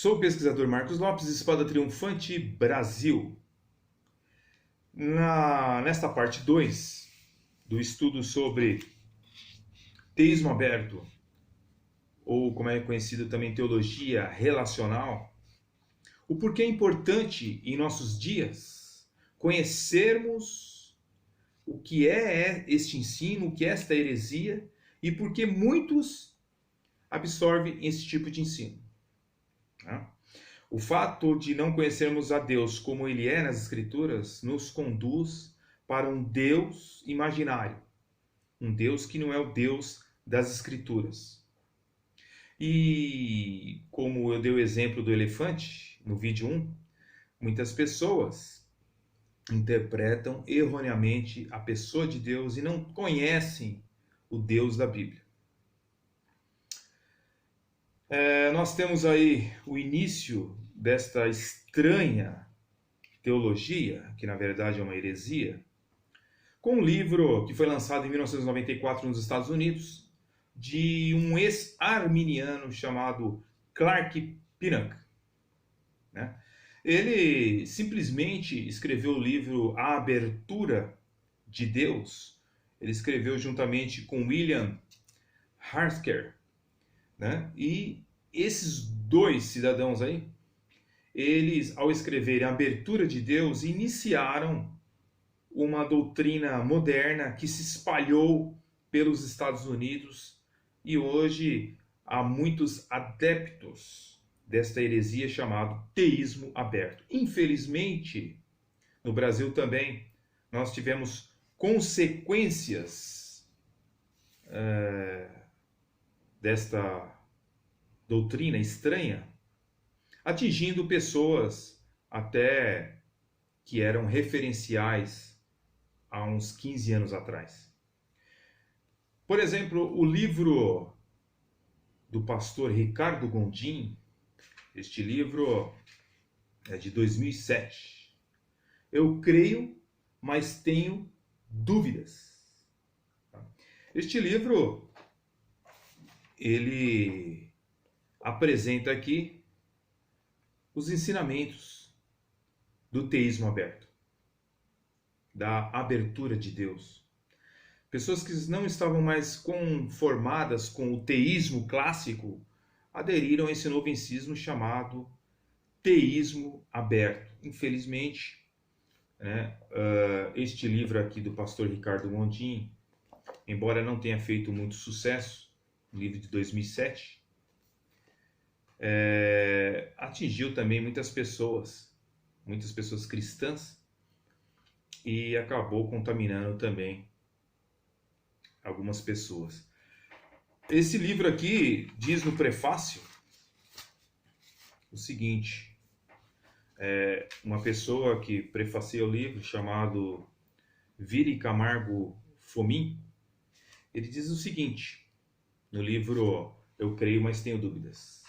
Sou o pesquisador Marcos Lopes, Espada Triunfante Brasil. Nesta parte 2 do estudo sobre teísmo aberto, ou como é conhecido também teologia relacional, o porquê é importante em nossos dias conhecermos o que é este ensino, o que é esta heresia e por que muitos absorvem esse tipo de ensino. O fato de não conhecermos a Deus como Ele é nas Escrituras nos conduz para um Deus imaginário, um Deus que não é o Deus das Escrituras. E como eu dei o exemplo do elefante no vídeo 1, muitas pessoas interpretam erroneamente a pessoa de Deus e não conhecem o Deus da Bíblia. Nós temos aí o início desta estranha teologia, que na verdade é uma heresia, com um livro que foi lançado em 1994 nos Estados Unidos, de um ex-arminiano chamado Clark Pinnock. Ele simplesmente escreveu o livro A Abertura de Deus. Ele escreveu juntamente com William Harsker. E esses dois cidadãos aí, eles, ao escreverem a abertura de Deus, iniciaram uma doutrina moderna que se espalhou pelos Estados Unidos e hoje há muitos adeptos desta heresia chamado teísmo aberto. Infelizmente, no Brasil também, nós tivemos consequências desta doutrina estranha, atingindo pessoas até que eram referenciais há uns 15 anos atrás. Por exemplo, o livro do pastor Ricardo Gondim, este livro é de 2007. Eu creio, mas tenho dúvidas. Este livro ele apresenta aqui os ensinamentos do teísmo aberto, da abertura de Deus. Pessoas que não estavam mais conformadas com o teísmo clássico aderiram a esse novo ensino chamado teísmo aberto. Infelizmente, este livro aqui do pastor Ricardo Gondim, embora não tenha feito muito sucesso, um livro de 2007, atingiu também muitas pessoas cristãs e acabou contaminando também algumas pessoas. Esse livro aqui diz no prefácio o seguinte, uma pessoa que prefacia o livro, chamado Viri Camargo Fomin, ele diz o seguinte, no livro Eu Creio, mas Tenho Dúvidas.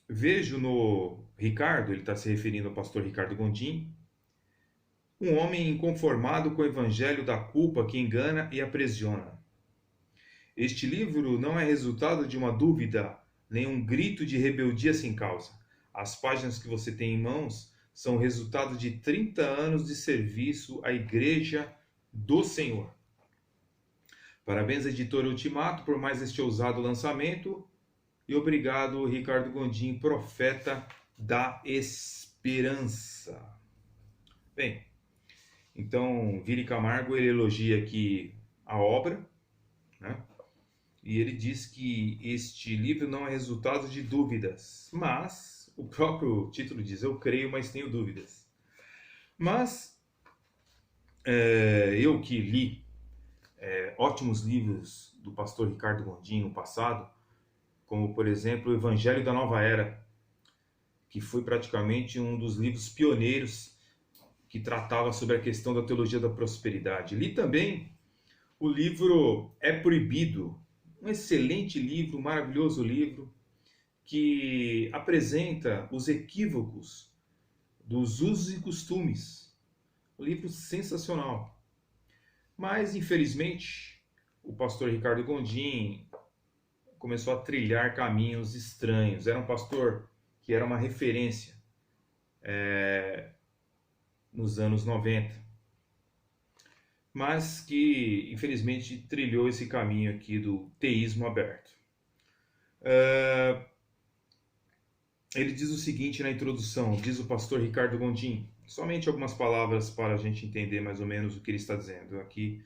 Vejo no Ricardo, ele está se referindo ao pastor Ricardo Gondim, um homem inconformado com o evangelho da culpa que engana e aprisiona. Este livro não é resultado de uma dúvida, nem um grito de rebeldia sem causa. As páginas que você tem em mãos são o resultado de 30 anos de serviço à Igreja do Senhor. Parabéns, editora Ultimato, por mais este ousado lançamento. E obrigado, Ricardo Gondim, profeta da esperança. Bem, então, Viri Camargo, ele elogia aqui a obra, e ele diz que este livro não é resultado de dúvidas, mas o próprio título diz, eu creio, mas tenho dúvidas. Mas eu que li ótimos livros do pastor Ricardo Gondim no passado, como, por exemplo, o Evangelho da Nova Era, que foi praticamente um dos livros pioneiros que tratava sobre a questão da teologia da prosperidade. Li também o livro É Proibido, um excelente livro, um maravilhoso livro, que apresenta os equívocos dos usos e costumes. Um livro sensacional. Mas, infelizmente, o pastor Ricardo Gondim começou a trilhar caminhos estranhos. Era um pastor que era uma referência nos anos 90, mas que infelizmente trilhou esse caminho aqui do teísmo aberto. Ele diz o seguinte na introdução, diz o pastor Ricardo Gondim, somente algumas palavras para a gente entender mais ou menos o que ele está dizendo aqui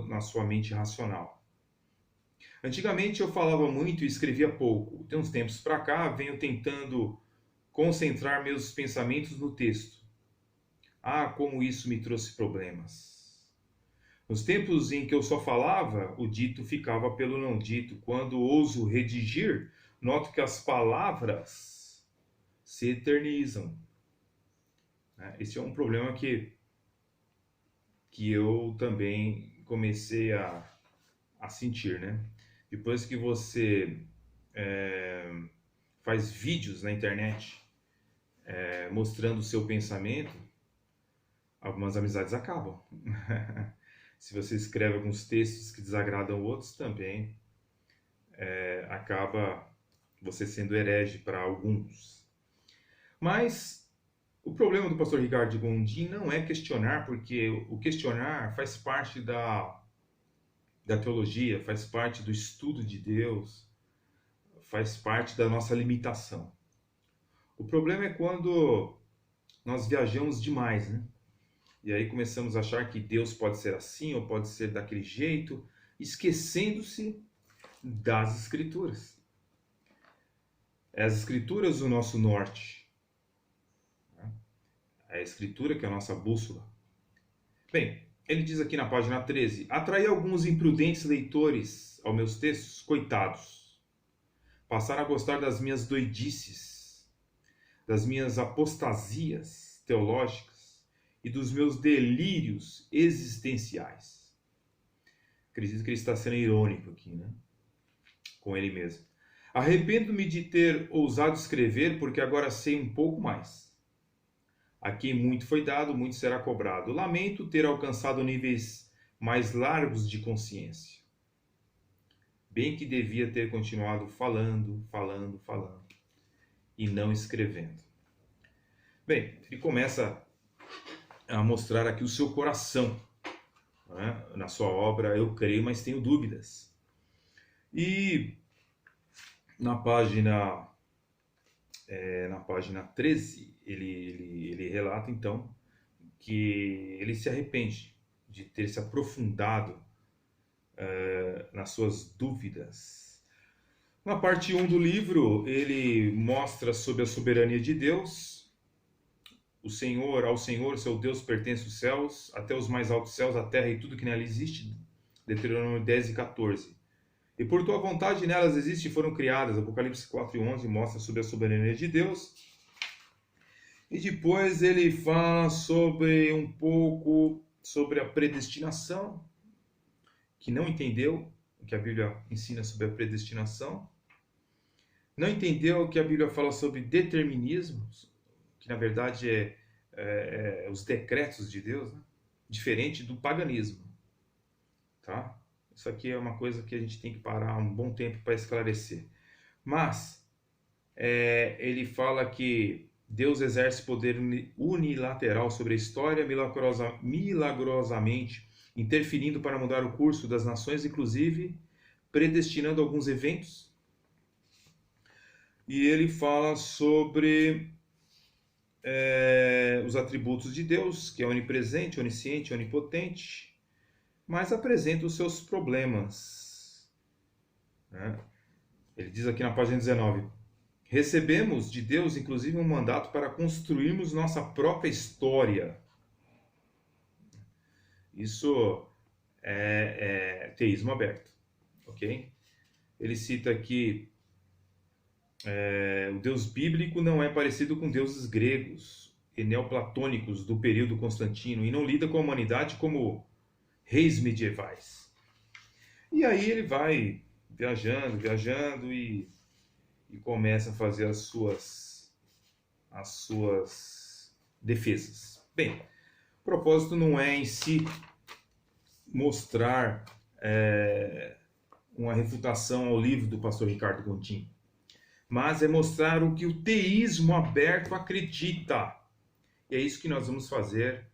na sua mente racional. Antigamente eu falava muito e escrevia pouco. De uns tempos para cá venho tentando concentrar meus pensamentos no texto. Ah, como isso me trouxe problemas. Nos tempos em que eu só falava, o dito ficava pelo não dito. Quando ouso redigir, noto que as palavras se eternizam. Esse é um problema que eu também comecei a sentir, né? Depois que você faz vídeos na internet mostrando o seu pensamento, algumas amizades acabam. Se você escreve alguns textos que desagradam outros, também acaba você sendo herege para alguns. Mas o problema do pastor Ricardo Gondim não é questionar, porque o questionar faz parte da teologia, faz parte do estudo de Deus, faz parte da nossa limitação. O problema é quando nós viajamos demais, né? E aí começamos a achar que Deus pode ser assim ou pode ser daquele jeito, esquecendo-se das Escrituras. É as Escrituras o nosso norte. É a Escritura que é a nossa bússola. Bem, ele diz aqui na página 13, atraí alguns imprudentes leitores aos meus textos, coitados. Passaram a gostar das minhas doidices, das minhas apostasias teológicas e dos meus delírios existenciais. Acredito que ele está sendo irônico aqui, né? Com ele mesmo. Arrependo-me de ter ousado escrever, porque agora sei um pouco mais. A quem muito foi dado, muito será cobrado. Lamento ter alcançado níveis mais largos de consciência. Bem que devia ter continuado falando, e não escrevendo. Bem, ele começa a mostrar aqui o seu coração, né? Na sua obra, eu creio, mas tenho dúvidas. E na página 13, ele relata então que ele se arrepende de ter se aprofundado nas suas dúvidas. Na parte 1 do livro, ele mostra sobre a soberania de Deus. Ao Senhor, seu Deus, pertence os céus, até os mais altos céus, a terra e tudo que nela existe. Deuteronômio 10 e 14. E por tua vontade nelas existem e foram criadas. Apocalipse 4 e 11 mostra sobre a soberania de Deus. E depois ele fala um pouco sobre a predestinação, que não entendeu o que a Bíblia ensina sobre a predestinação. Não entendeu o que a Bíblia fala sobre determinismo, que na verdade é os decretos de Deus, né? Diferente do paganismo. Tá? Isso aqui é uma coisa que a gente tem que parar um bom tempo para esclarecer. Mas ele fala que Deus exerce poder unilateral sobre a história, milagrosamente interferindo para mudar o curso das nações, inclusive predestinando alguns eventos. E ele fala sobre os atributos de Deus, que é onipresente, onisciente, onipotente, mas apresenta os seus problemas, né? Ele diz aqui na página 19, recebemos de Deus, inclusive, um mandato para construirmos nossa própria história. Isso é teísmo aberto, ok? Ele cita aqui o Deus bíblico não é parecido com deuses gregos e neoplatônicos do período Constantino e não lida com a humanidade como reis medievais. E aí ele vai viajando e começa a fazer as suas defesas. Bem, o propósito não é em si mostrar uma refutação ao livro do pastor Ricardo Gondim, mas é mostrar o que o teísmo aberto acredita. E é isso que nós vamos fazer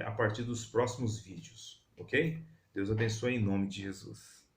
a partir dos próximos vídeos, ok? Deus abençoe em nome de Jesus.